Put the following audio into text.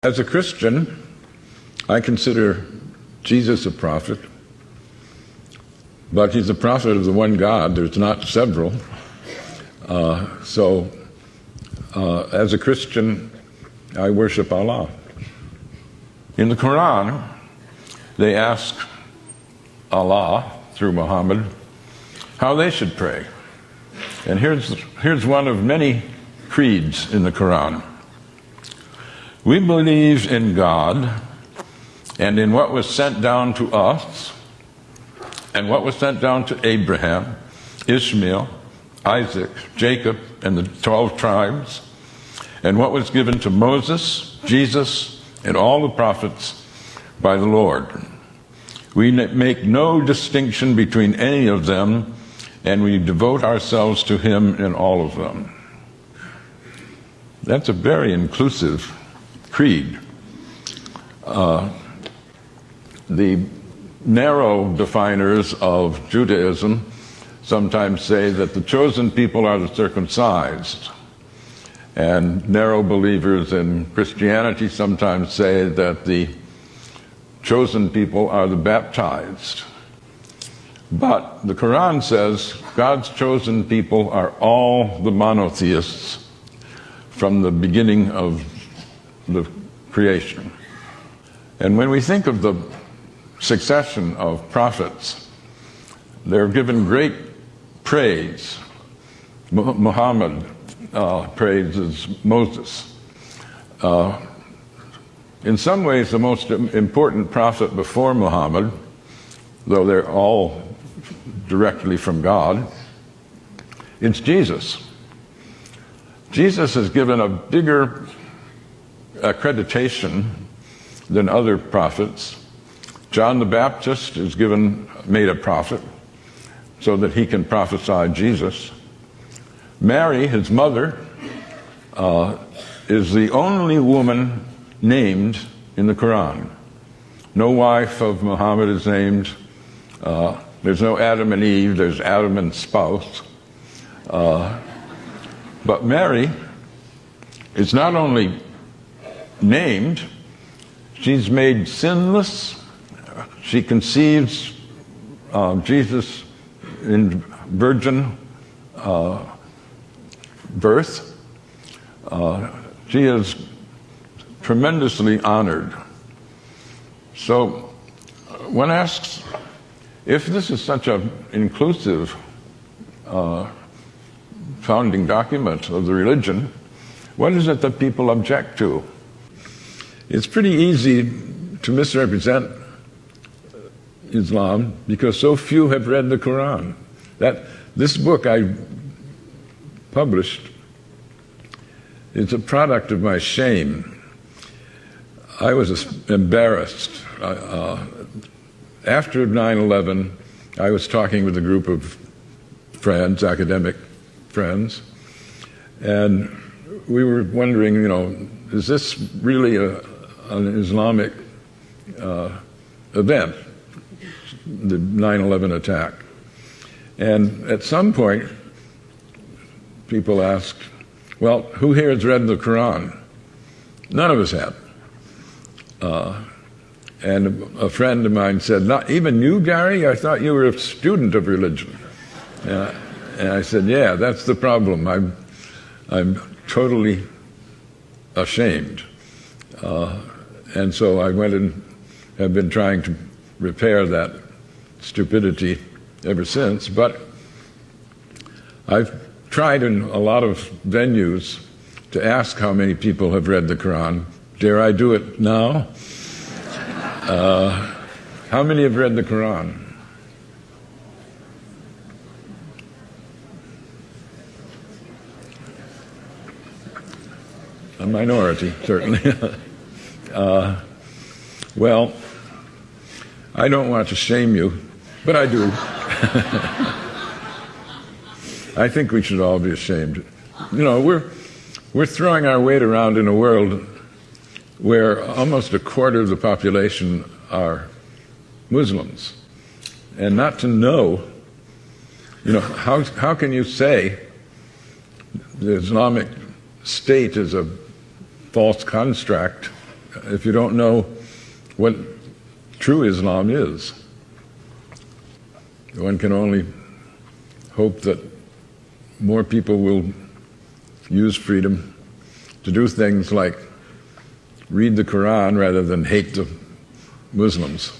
As a Christian, I consider Jesus a prophet, but he's a prophet of the one God. There's not several. So as a Christian, I worship Allah. In the Quran, they ask Allah, through Muhammad, how they should pray. And here's one of many creeds in the Quran. We believe in God and in what was sent down to us and what was sent down to Abraham, Ishmael, Isaac, Jacob, and the 12 tribes, and what was given to Moses, Jesus, and all the prophets by the Lord. We make no distinction between any of them, and we devote ourselves to him in all of them. That's a very inclusive creed. The narrow definers of Judaism sometimes say that the chosen people are the circumcised. And narrow believers in Christianity sometimes say that the chosen people are the baptized. But the Quran says God's chosen people are all the monotheists from the beginning of the creation. And when we think of the succession of prophets, they're given great praise. Muhammad praises Moses. In some ways, the most important prophet before Muhammad, though they're all directly from God, it's Jesus. Jesus is given a bigger accreditation than other prophets. John the Baptist is made a prophet so that he can prophesy Jesus. Mary, his mother, is the only woman named in the Quran. No wife of Muhammad is named. There's no Adam and Eve. There's Adam and spouse. But Mary is not only named, she's made sinless. She conceives Jesus in virgin birth. She is tremendously honored. So one asks, if this is such an inclusive founding document of the religion, what is it that people object to? It's pretty easy to misrepresent Islam because so few have read the Quran. This book I published is a product of my shame. I was embarrassed. After 9/11, I was talking with a group of friends, academic friends, and we were wondering, is this really an Islamic event, the 9/11 attack? And at some point, people asked, well, who here has read the Quran? None of us had. And a friend of mine said, not even you, Gary? I thought you were a student of religion. And I said, yeah, that's the problem. I'm totally ashamed. And so I went and have been trying to repair that stupidity ever since. But I've tried in a lot of venues to ask how many people have read the Quran. Dare I do it now? How many have read the Quran? A minority, certainly. Well, I don't want to shame you, but I do. I think we should all be ashamed. We're throwing our weight around in a world where almost a quarter of the population are Muslims. And not to know, how can you say the Islamic State is a false construct if you don't know what true Islam is. One can only hope that more people will use freedom to do things like read the Quran rather than hate the Muslims.